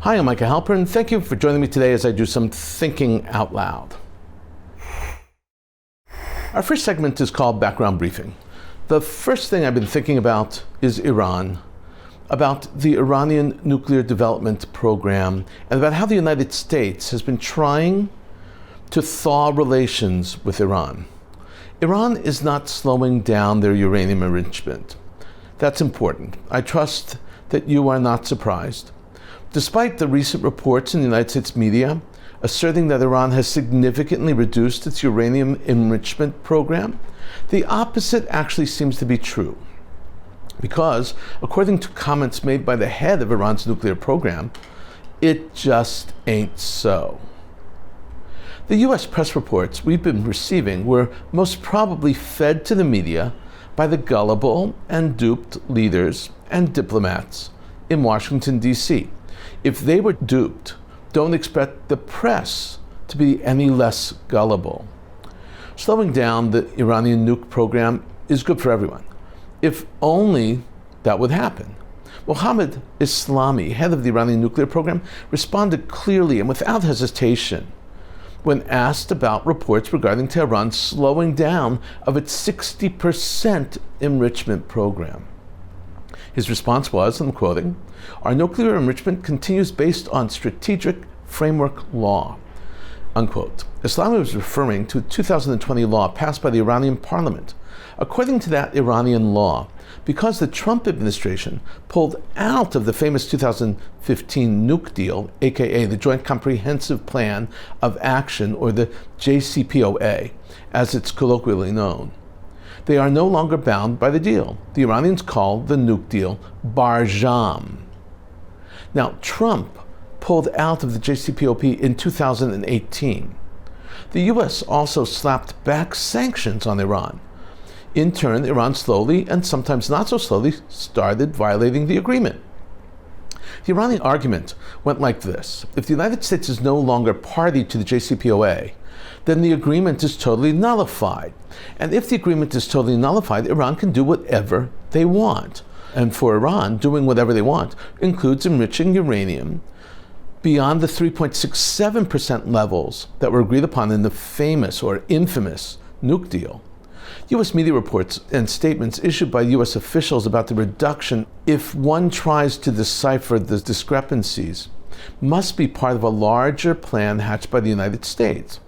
Hi, I'm Micah Halpern. Thank you for joining me today as I do some thinking out loud. Our first segment is called Background Briefing. The first thing I've been thinking about is Iran, about the Iranian nuclear development program, and about how the United States has been trying to thaw relations with Iran. Iran is not slowing down their uranium enrichment. That's important. I trust that you are not surprised. Despite the recent reports in the United States media asserting that Iran has significantly reduced its uranium enrichment program, the opposite actually seems to be true. Because, according to comments made by the head of Iran's nuclear program, it just ain't so. The US press reports we've been receiving were most probably fed to the media by the gullible and duped leaders and diplomats in Washington, D.C. If they were duped, don't expect the press to be any less gullible. Slowing down the Iranian nuke program is good for everyone. If only that would happen. Mohammad Islami, head of the Iranian nuclear program, responded clearly and without hesitation when asked about reports regarding Tehran's slowing down of its 60% enrichment program. His response was, and I'm quoting, "Our nuclear enrichment continues based on strategic framework law," unquote. Islami was referring to a 2020 law passed by the Iranian parliament. According to that Iranian law, because the Trump administration pulled out of the famous 2015 nuke deal, aka the Joint Comprehensive Plan of Action, or the JCPOA, as it's colloquially known, they are no longer bound by the deal. The Iranians call the nuke deal Barjam. Now, Trump pulled out of the JCPOA in 2018. The US also slapped back sanctions on Iran. In turn, Iran slowly, and sometimes not so slowly, started violating the agreement. The Iranian argument went like this: if the United States is no longer party to the JCPOA, then the agreement is totally nullified. And if the agreement is totally nullified, Iran can do whatever they want. And for Iran, doing whatever they want includes enriching uranium beyond the 3.67% levels that were agreed upon in the famous or infamous nuke deal. U.S. media reports and statements issued by U.S. officials about the reduction, if one tries to decipher the discrepancies, must be part of a larger plan hatched by the United States.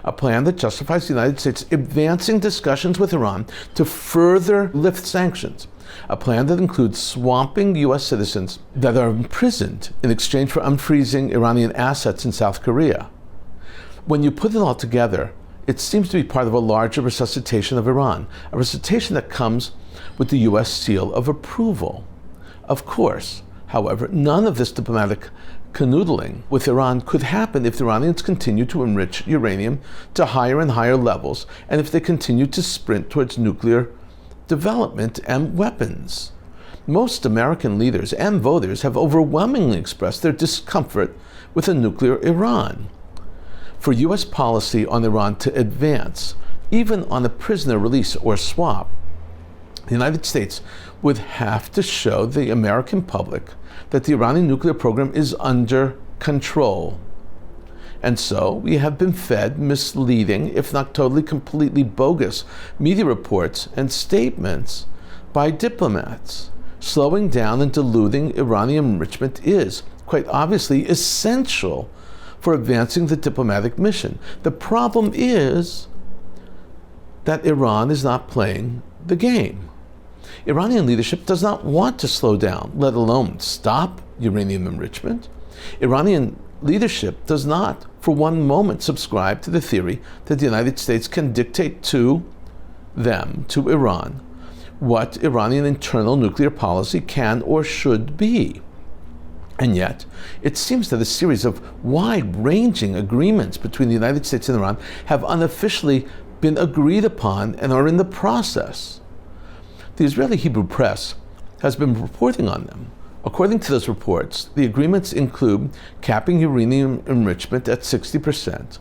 A plan that justifies the United States advancing discussions with Iran to further lift sanctions. A plan that includes swamping U.S. citizens that are imprisoned in exchange for unfreezing Iranian assets in South Korea. When you put it all together, it seems to be part of a larger resuscitation of Iran, a resuscitation that comes with the U.S. seal of approval. Of course, however, none of this diplomatic canoodling with Iran could happen if the Iranians continue to enrich uranium to higher and higher levels, and if they continue to sprint towards nuclear development and weapons. Most American leaders and voters have overwhelmingly expressed their discomfort with a nuclear Iran. For U.S. policy on Iran to advance, even on a prisoner release or swap, the United States would have to show the American public that the Iranian nuclear program is under control. And so we have been fed misleading, if not totally completely bogus, media reports and statements by diplomats. Slowing down and diluting Iranian enrichment is, quite obviously, essential for advancing the diplomatic mission. The problem is that Iran is not playing the game. Iranian leadership does not want to slow down, let alone stop uranium enrichment. Iranian leadership does not, for one moment, subscribe to the theory that the United States can dictate to them, to Iran, what Iranian internal nuclear policy can or should be. And yet, it seems that a series of wide-ranging agreements between the United States and Iran have unofficially been agreed upon and are in the process. The Israeli Hebrew press has been reporting on them. According to those reports, the agreements include capping uranium enrichment at 60%,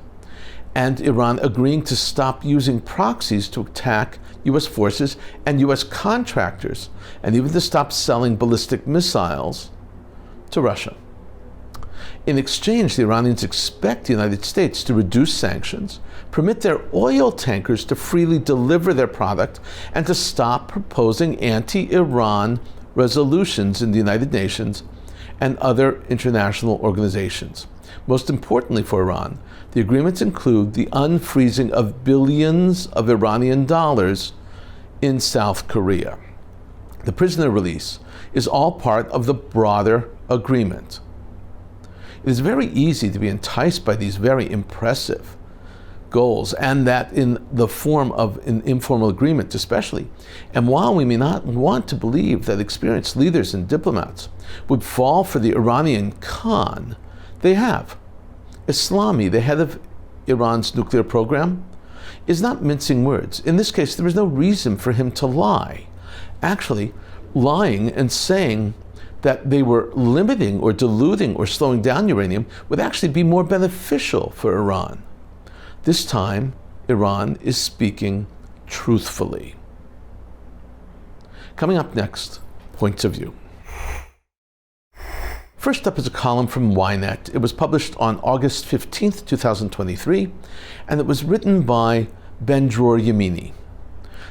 and Iran agreeing to stop using proxies to attack U.S. forces and U.S. contractors, and even to stop selling ballistic missiles to Russia. In exchange, the Iranians expect the United States to reduce sanctions, permit their oil tankers to freely deliver their product, and to stop proposing anti-Iran resolutions in the United Nations and other international organizations. Most importantly for Iran, the agreements include the unfreezing of billions of Iranian dollars in South Korea. The prisoner release is all part of the broader agreement. It is very easy to be enticed by these very impressive goals, and that in the form of an informal agreement especially. And while we may not want to believe that experienced leaders and diplomats would fall for the Iranian con, they have. Islami, the head of Iran's nuclear program, is not mincing words. In this case, there is no reason for him to lie. Actually, lying and saying that they were limiting or diluting or slowing down uranium would actually be more beneficial for Iran. This time, Iran is speaking truthfully. Coming up next, points of view. First up is a column from Ynet. It was published on August 15th, 2023, and it was written by Ben-Dror Yamini.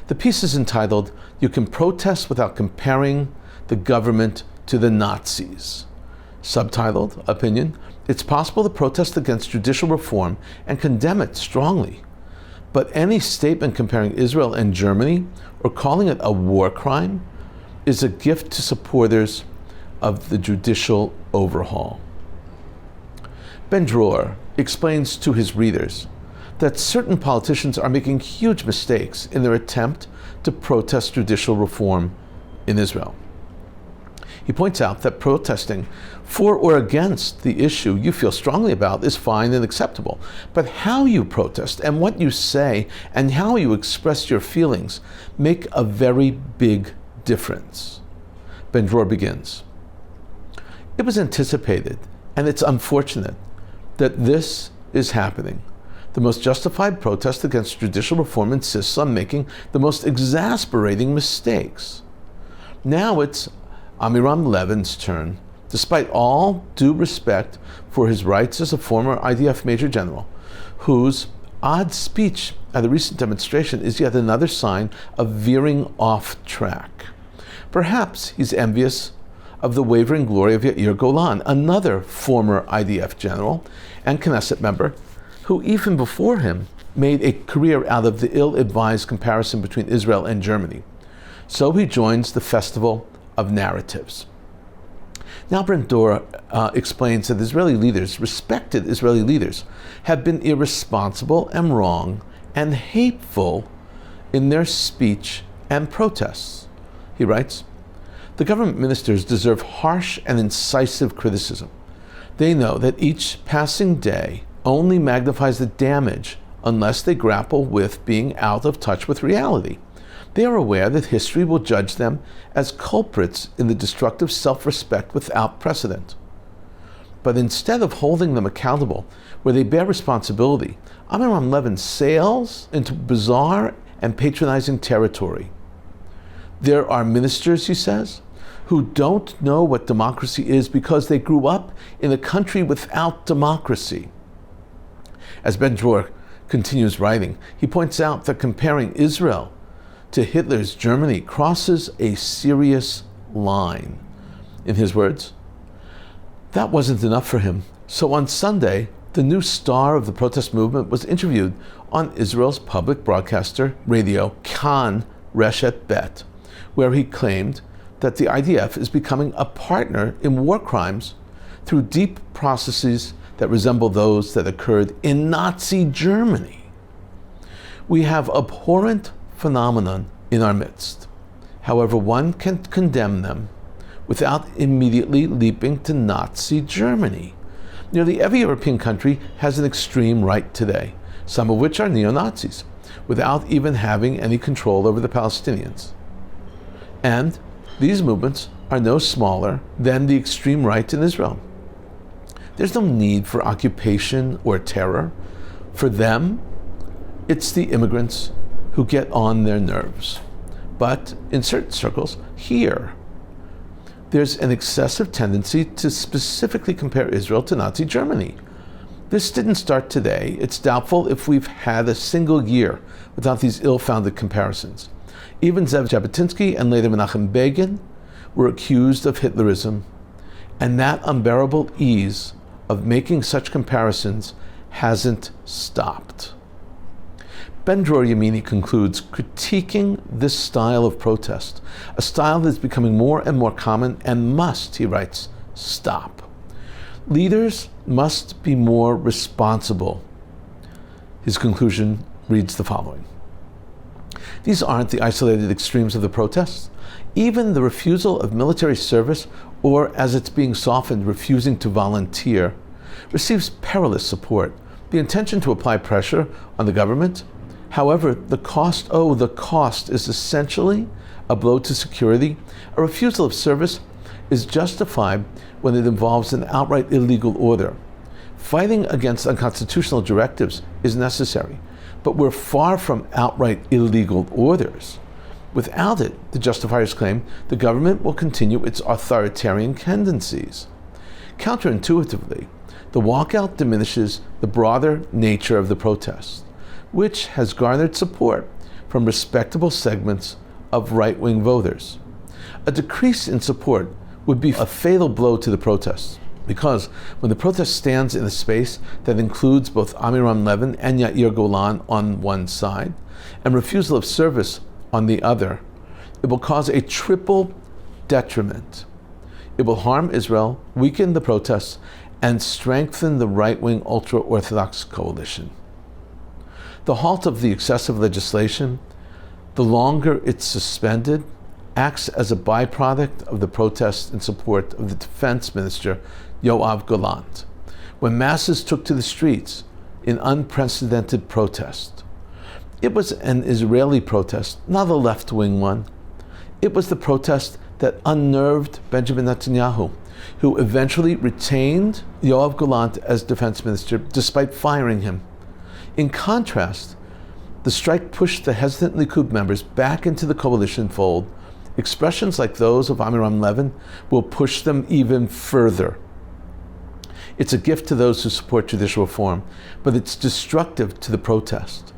The piece is entitled, "You Can Protest Without Comparing the Government to the Nazis." Subtitled, opinion, "It's possible to protest against judicial reform and condemn it strongly. But any statement comparing Israel and Germany or calling it a war crime is a gift to supporters of the judicial overhaul." Ben-Dror explains to his readers that certain politicians are making huge mistakes in their attempt to protest judicial reform in Israel. He points out that protesting for or against the issue you feel strongly about is fine and acceptable, but how you protest and what you say and how you express your feelings make a very big difference. Ben-Dror begins, "It was anticipated, and it's unfortunate, that this is happening. The most justified protest against judicial reform insists on making the most exasperating mistakes. Now it's Amiram Levin's turn, despite all due respect for his rights as a former IDF Major General, whose odd speech at a recent demonstration is yet another sign of veering off track. Perhaps he's envious of the wavering glory of Yair Golan, another former IDF general and Knesset member, who even before him made a career out of the ill-advised comparison between Israel and Germany. So he joins the festival of narratives." Now Ben-Dror explains that Israeli leaders, respected Israeli leaders, have been irresponsible and wrong and hateful in their speech and protests. He writes, "The government ministers deserve harsh and incisive criticism. They know that each passing day only magnifies the damage unless they grapple with being out of touch with reality. They are aware that history will judge them as culprits in the destructive self-respect without precedent. But instead of holding them accountable where they bear responsibility, Amiram Levin sails into bizarre and patronizing territory. There are ministers," he says, "who don't know what democracy is because they grew up in a country without democracy." As Ben-Dror continues writing, he points out that comparing Israel to Hitler's Germany crosses a serious line. In his words, that wasn't enough for him. So on Sunday, the new star of the protest movement was interviewed on Israel's public broadcaster radio, Kan Reshet Bet, where he claimed that the IDF is becoming a partner in war crimes through deep processes that resemble those that occurred in Nazi Germany. We have abhorrent phenomenon in our midst. However, one can condemn them without immediately leaping to Nazi Germany. Nearly every European country has an extreme right today, some of which are neo-Nazis, without even having any control over the Palestinians. And these movements are no smaller than the extreme right in Israel. There's no need for occupation or terror. For them, it's the immigrants who get on their nerves. But in certain circles, here, there's an excessive tendency to specifically compare Israel to Nazi Germany. This didn't start today. It's doubtful if we've had a single year without these ill-founded comparisons. Even Zev Jabotinsky and later Menachem Begin were accused of Hitlerism, and that unbearable ease of making such comparisons hasn't stopped. Ben-Dror Yamini concludes, critiquing this style of protest, a style that is becoming more and more common and must, he writes, stop. Leaders must be more responsible. His conclusion reads the following. These aren't the isolated extremes of the protests. Even the refusal of military service, or as it's being softened, refusing to volunteer, receives perilous support. The intention to apply pressure on the government, however, the cost is essentially a blow to security. A refusal of service is justified when it involves an outright illegal order. Fighting against unconstitutional directives is necessary, but we're far from outright illegal orders. Without it, the justifiers claim, the government will continue its authoritarian tendencies. Counterintuitively, the walkout diminishes the broader nature of the protest, which has garnered support from respectable segments of right-wing voters. A decrease in support would be a fatal blow to the protests, because when the protest stands in a space that includes both Amiram Levin and Yair Golan on one side, and refusal of service on the other, it will cause a triple detriment. It will harm Israel, weaken the protests, and strengthen the right-wing ultra-Orthodox coalition. The halt of the excessive legislation, the longer it's suspended, acts as a byproduct of the protests in support of the defense minister, Yoav Gallant, when masses took to the streets in unprecedented protest. It was an Israeli protest, not a left-wing one. It was the protest that unnerved Benjamin Netanyahu, who eventually retained Yoav Gallant as defense minister despite firing him. In contrast, the strike pushed the hesitant Likud members back into the coalition fold. Expressions like those of Amiram Levin will push them even further. It's a gift to those who support judicial reform, but it's destructive to the protest.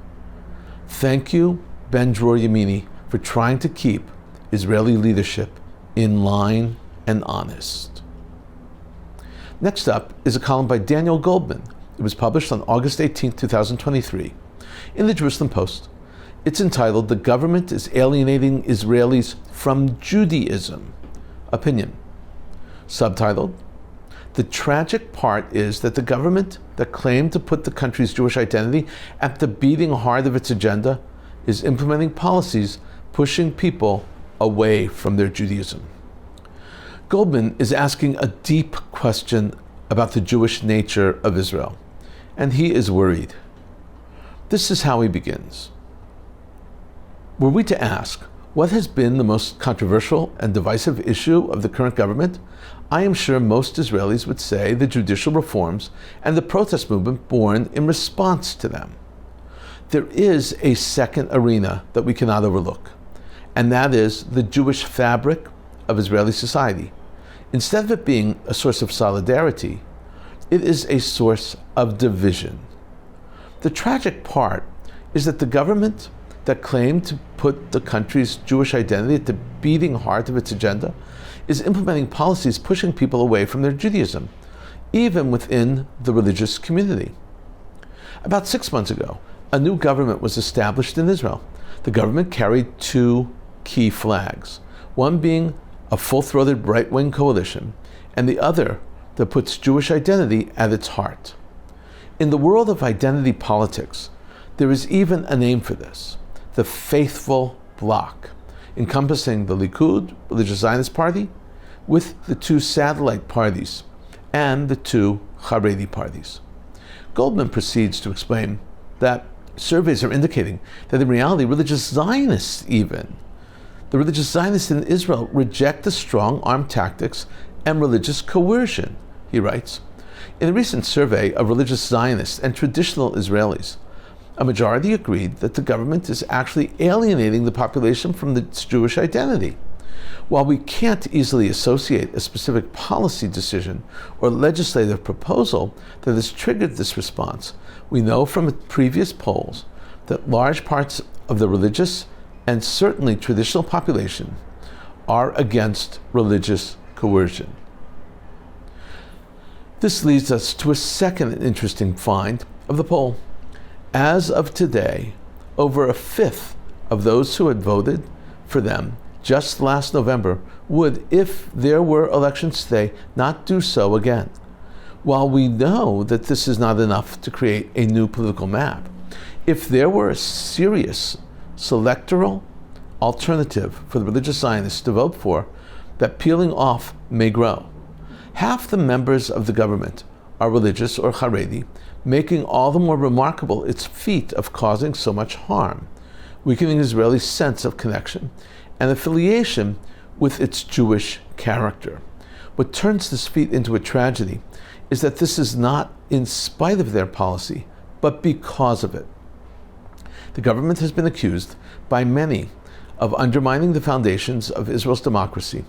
Thank you, Ben-Dror Yamini, for trying to keep Israeli leadership in line and honest. Next up is a column by Daniel Goldman. It was published on August 18, 2023, in the Jerusalem Post. It's entitled, "The Government is Alienating Israelis from Judaism." Opinion. Subtitled, "The tragic part is that the government that claimed to put the country's Jewish identity at the beating heart of its agenda is implementing policies pushing people away from their Judaism." Goldman is asking a deep question about the Jewish nature of Israel, and he is worried. This is how he begins. Were we to ask, what has been the most controversial and divisive issue of the current government, I am sure most Israelis would say the judicial reforms and the protest movement born in response to them. There is a second arena that we cannot overlook, and that is the Jewish fabric of Israeli society. Instead of it being a source of solidarity, it is a source of division. The tragic part is that the government that claimed to put the country's Jewish identity at the beating heart of its agenda is implementing policies pushing people away from their Judaism, even within the religious community. About 6 months ago, a new government was established in Israel. The government carried two key flags, one being a full-throated right-wing coalition, and the other that puts Jewish identity at its heart. In the world of identity politics, there is even a name for this, the faithful bloc, encompassing the Likud, religious Zionist party, with the two satellite parties, and the two Haredi parties. Goldman proceeds to explain that surveys are indicating that in reality, religious Zionists the religious Zionists in Israel reject the strong arm tactics and religious coercion, he writes. In a recent survey of religious Zionists and traditional Israelis, a majority agreed that the government is actually alienating the population from its Jewish identity. While we can't easily associate a specific policy decision or legislative proposal that has triggered this response, we know from previous polls that large parts of the religious and certainly traditional population are against religious coercion. This leads us to a second interesting find of the poll. As of today, over a fifth of those who had voted for them just last November would, if there were elections today, not do so again. While we know that this is not enough to create a new political map, if there were a serious selectoral alternative for the religious Zionists to vote for, that peeling off may grow. Half the members of the government are religious or Haredi, making all the more remarkable its feat of causing so much harm, weakening Israelis' sense of connection and affiliation with its Jewish character. What turns this feat into a tragedy is that this is not in spite of their policy, but because of it. The government has been accused by many of undermining the foundations of Israel's democracy,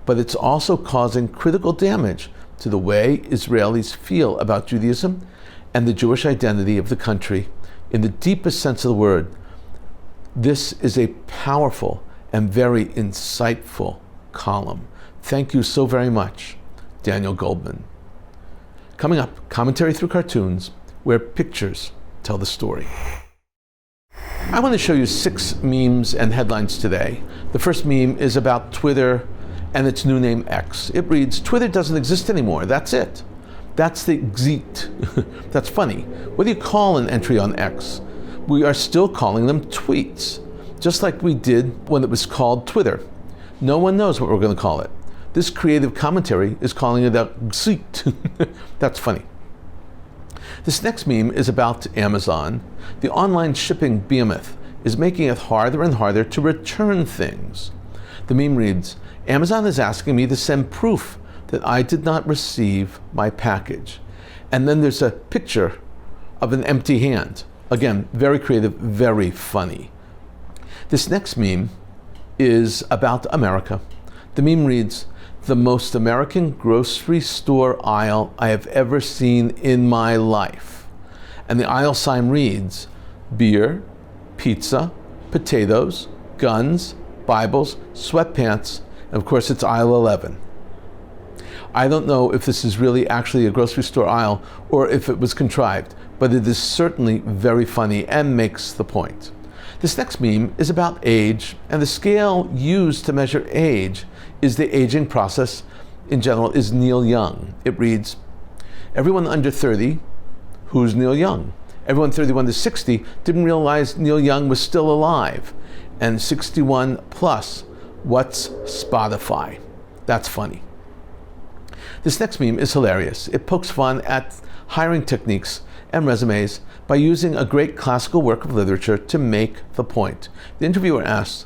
but it's also causing critical damage to the way Israelis feel about Judaism and the Jewish identity of the country in the deepest sense of the word. This is a powerful and very insightful column. Thank you so very much, Daniel Goldman. Coming up, commentary through cartoons, where pictures tell the story. I want to show you 6 memes and headlines today. The first meme is about Twitter and its new name X. It reads, "Twitter doesn't exist anymore, that's it." That's the exit. That's funny. What do you call an entry on X? We are still calling them tweets, just like we did when it was called Twitter. No one knows what we're going to call it. This creative commentary is calling it a exit. That's funny. This next meme is about Amazon. The online shipping behemoth is making it harder and harder to return things. The meme reads, "Amazon is asking me to send proof that I did not receive my package." And then there's a picture of an empty hand. Again, very creative, very funny. This next meme is about America. The meme reads, "The most American grocery store aisle I have ever seen in my life." And the aisle sign reads, "Beer, pizza, potatoes, guns, Bibles, sweatpants," and of course it's aisle 11. I don't know if this is really actually a grocery store aisle or if it was contrived, but it is certainly very funny and makes the point. This next meme is about age, and the scale used to measure age is the aging process in general is Neil Young. It reads, "Everyone under 30, who's Neil Young? Everyone 31 to 60 didn't realize Neil Young was still alive. And 61 plus, what's Spotify?" That's funny. This next meme is hilarious. It pokes fun at hiring techniques and resumes by using a great classical work of literature to make the point. The interviewer asks,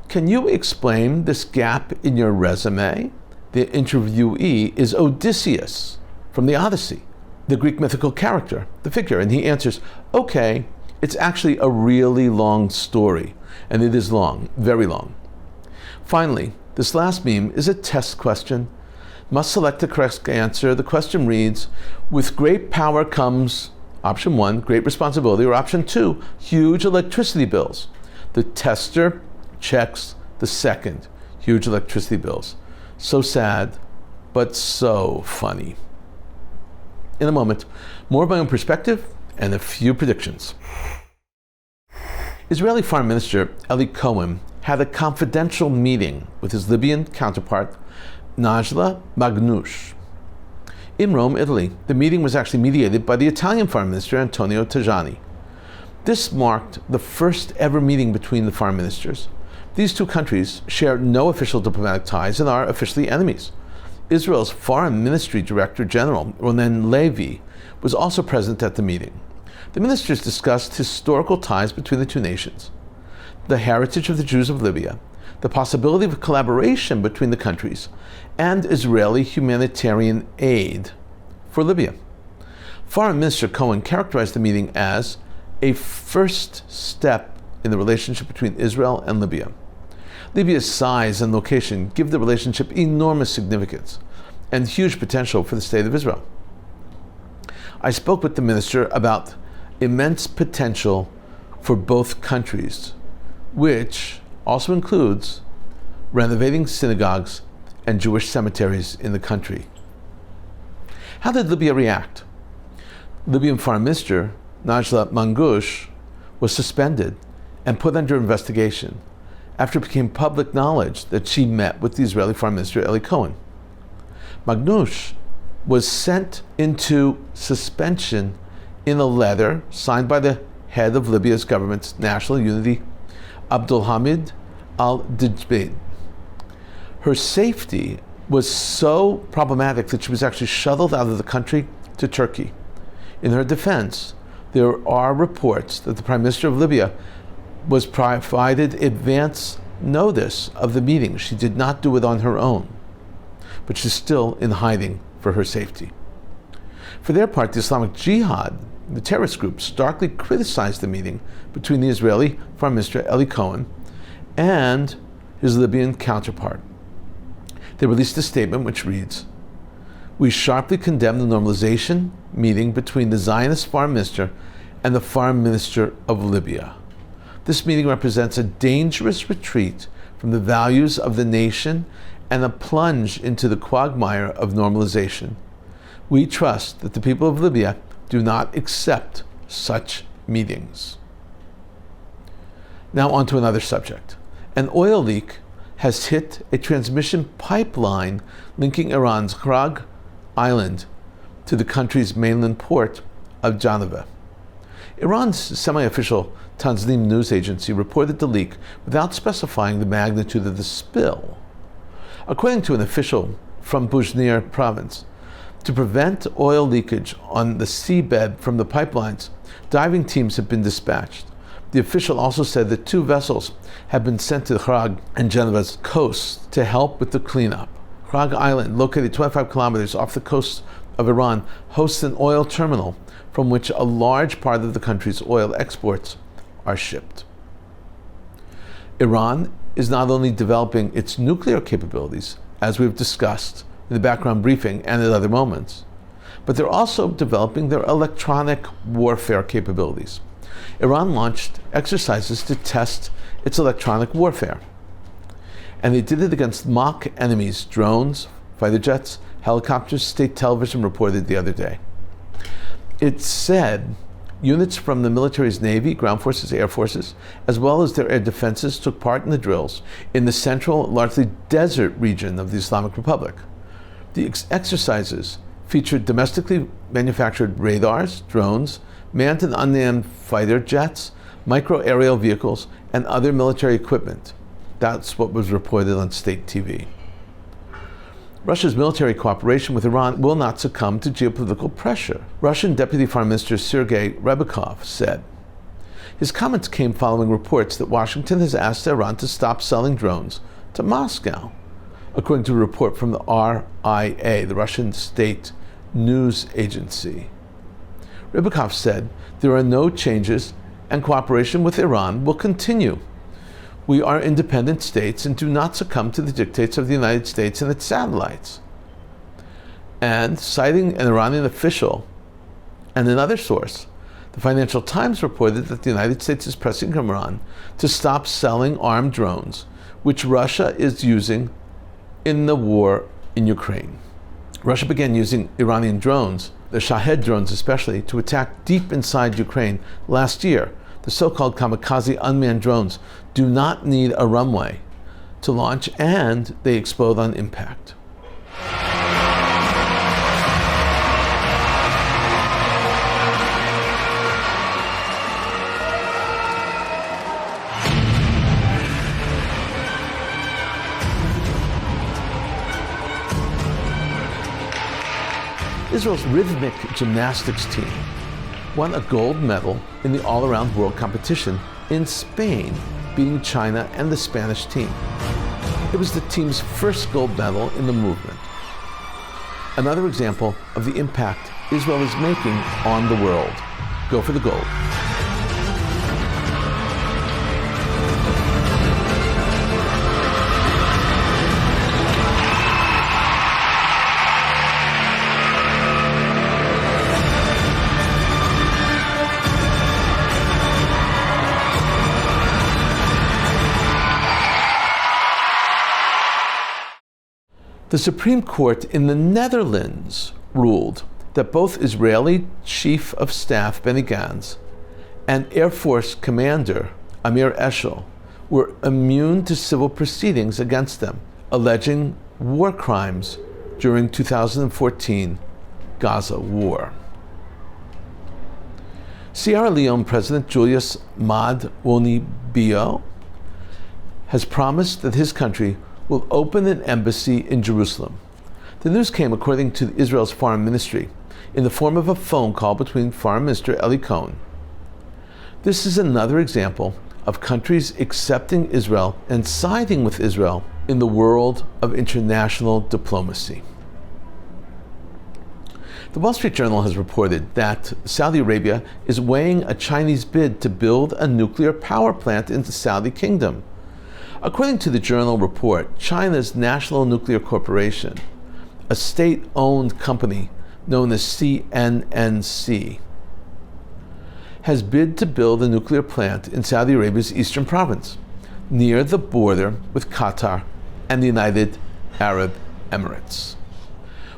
"Can you explain this gap in your resume?" The interviewee is Odysseus from the Odyssey, the Greek mythical character, the figure, and he answers, "Okay, it's actually a really long story." And it is long, very long. Finally, this last meme is a test question. Must select the correct answer. The question reads, "With great power comes," option 1, "great responsibility," or option 2, "huge electricity bills." The tester checks the second, huge electricity bills. So sad, but so funny. In a moment, more of my own perspective and a few predictions. Israeli Foreign Minister Eli Cohen had a confidential meeting with his Libyan counterpart, Najla Maghnoush, in Rome, Italy. The meeting was actually mediated by the Italian Foreign Minister, Antonio Tajani. This marked the first ever meeting between the foreign ministers. These two countries share no official diplomatic ties and are officially enemies. Israel's Foreign Ministry Director General, Ronen Levy, was also present at the meeting. The ministers discussed historical ties between the two nations, the heritage of the Jews of Libya, the possibility of collaboration between the countries, and Israeli humanitarian aid for Libya. Foreign Minister Cohen characterized the meeting as a first step in the relationship between Israel and Libya. Libya's size and location give the relationship enormous significance and huge potential for the State of Israel. I spoke with the minister about immense potential for both countries, which also includes renovating synagogues and Jewish cemeteries in the country. How did Libya react? Libyan Foreign Minister Najla Mangoush was suspended and put under investigation after it became public knowledge that she met with the Israeli Foreign Minister Eli Cohen. Mangoush was sent into suspension in a letter signed by the head of Libya's government's National Unity, Abdulhamid al-Djibid. Her safety was so problematic that she was actually shuttled out of the country to Turkey. In her defense, there are reports that the Prime Minister of Libya was provided advance notice of the meeting. She did not do it on her own, but she's still in hiding for her safety. For their part, the Islamic Jihad, the terrorist group, starkly criticized the meeting between the Israeli Foreign Minister Eli Cohen and his Libyan counterpart. They released a statement which reads, "We sharply condemn the normalization meeting between the Zionist Foreign Minister and the Foreign Minister of Libya. This meeting represents a dangerous retreat from the values of the nation and a plunge into the quagmire of normalization. We trust that the people of Libya do not accept such meetings." Now on to another subject. An oil leak has hit a transmission pipeline linking Iran's Kharg Island to the country's mainland port of Janava. Iran's semi-official Tasnim news agency reported the leak without specifying the magnitude of the spill. According to an official from Bujnir province, to prevent oil leakage on the seabed from the pipelines, diving teams have been dispatched. The official also said that 2 vessels have been sent to Kharg and Genava's coasts to help with the cleanup. Kharg Island, located 25 kilometers off the coast of Iran, hosts an oil terminal from which a large part of the country's oil exports are shipped. Iran is not only developing its nuclear capabilities, as we've discussed in the background briefing and at other moments, but they're also developing their electronic warfare capabilities. Iran launched exercises to test its electronic warfare, and they did it against mock enemies, drones, fighter jets, helicopters, state television reported the other day. It said units from the military's Navy, ground forces, air forces, as well as their air defenses took part in the drills in the central, largely desert region of the Islamic Republic. The exercises featured domestically manufactured radars, drones, manned and unmanned fighter jets, micro-aerial vehicles, and other military equipment. That's what was reported on state TV. Russia's military cooperation with Iran will not succumb to geopolitical pressure, Russian Deputy Foreign Minister Sergei Ryabkov said. His comments came following reports that Washington has asked Iran to stop selling drones to Moscow, according to a report from the RIA, the Russian state news agency. Ryabkov said there are no changes and cooperation with Iran will continue. We are independent states and do not succumb to the dictates of the United States and its satellites. And citing an Iranian official and another source, the Financial Times reported that the United States is pressing Iran to stop selling armed drones, which Russia is using in the war in Ukraine. Russia began using Iranian drones, the Shahed drones especially, to attack deep inside Ukraine last year. The so-called kamikaze unmanned drones do not need a runway to launch, and they explode on impact. Israel's rhythmic gymnastics team won a gold medal in the all-around world competition in Spain, beating China and the Spanish team. It was the team's first gold medal in the movement. Another example of the impact Israel is making on the world. Go for the gold. The Supreme Court in the Netherlands ruled that both Israeli Chief of Staff Benny Gantz and Air Force Commander Amir Eshel were immune to civil proceedings against them, alleging war crimes during 2014 Gaza war. Sierra Leone President Julius Maada Bio has promised that his country will open an embassy in Jerusalem. The news came, according to Israel's foreign ministry, in the form of a phone call between Foreign Minister Eli Cohen. This is another example of countries accepting Israel and siding with Israel in the world of international diplomacy. The Wall Street Journal has reported that Saudi Arabia is weighing a Chinese bid to build a nuclear power plant in the Saudi kingdom. According to the journal report, China's National Nuclear Corporation, a state-owned company known as CNNC, has bid to build a nuclear plant in Saudi Arabia's eastern province, near the border with Qatar and the United Arab Emirates.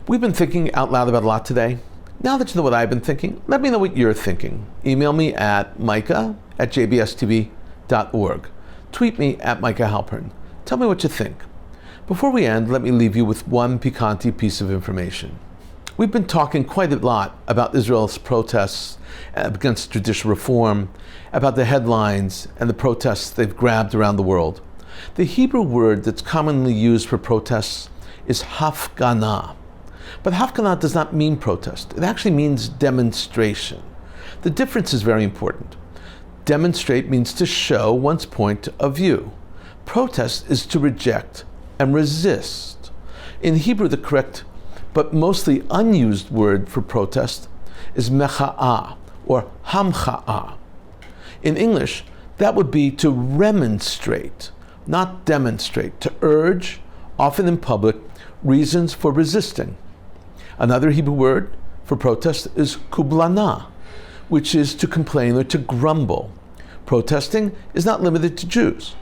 We've been thinking out loud about a lot today. Now that you know what I've been thinking, let me know what you're thinking. Email me at micah@jbstv.org. Tweet me at Micah Halpern. Tell me what you think. Before we end, let me leave you with one piquante piece of information. We've been talking quite a lot about Israel's protests against judicial reform, about the headlines and the protests they've grabbed around the world. The Hebrew word that's commonly used for protests is hafganah. But hafganah does not mean protest. It actually means demonstration. The difference is very important. Demonstrate means to show one's point of view. Protest is to reject and resist. In Hebrew, the correct but mostly unused word for protest is mecha'ah or hamcha'ah. In English, that would be to remonstrate, not demonstrate, to urge, often in public, reasons for resisting. Another Hebrew word for protest is kublana, which is to complain or to grumble. Protesting is not limited to Jews.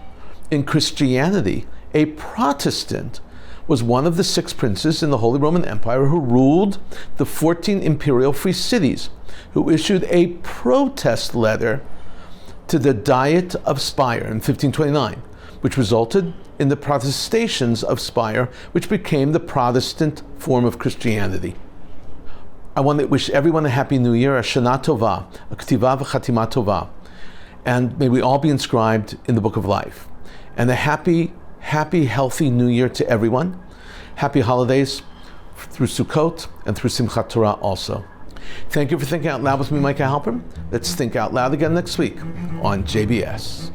In Christianity, a Protestant was one of the 6 princes in the Holy Roman Empire who ruled the 14 imperial free cities, who issued a protest letter to the Diet of Speyer in 1529, which resulted in the protestations of Speyer, which became the Protestant form of Christianity. I want to wish everyone a happy new year, a Shana Tova, a Ktiva v'Chatima Tova, and may we all be inscribed in the Book of Life. And a happy, healthy new year to everyone. Happy holidays through Sukkot and through Simchat Torah also. Thank you for thinking out loud with me, Micah Halpern. Let's think out loud again next week on JBS.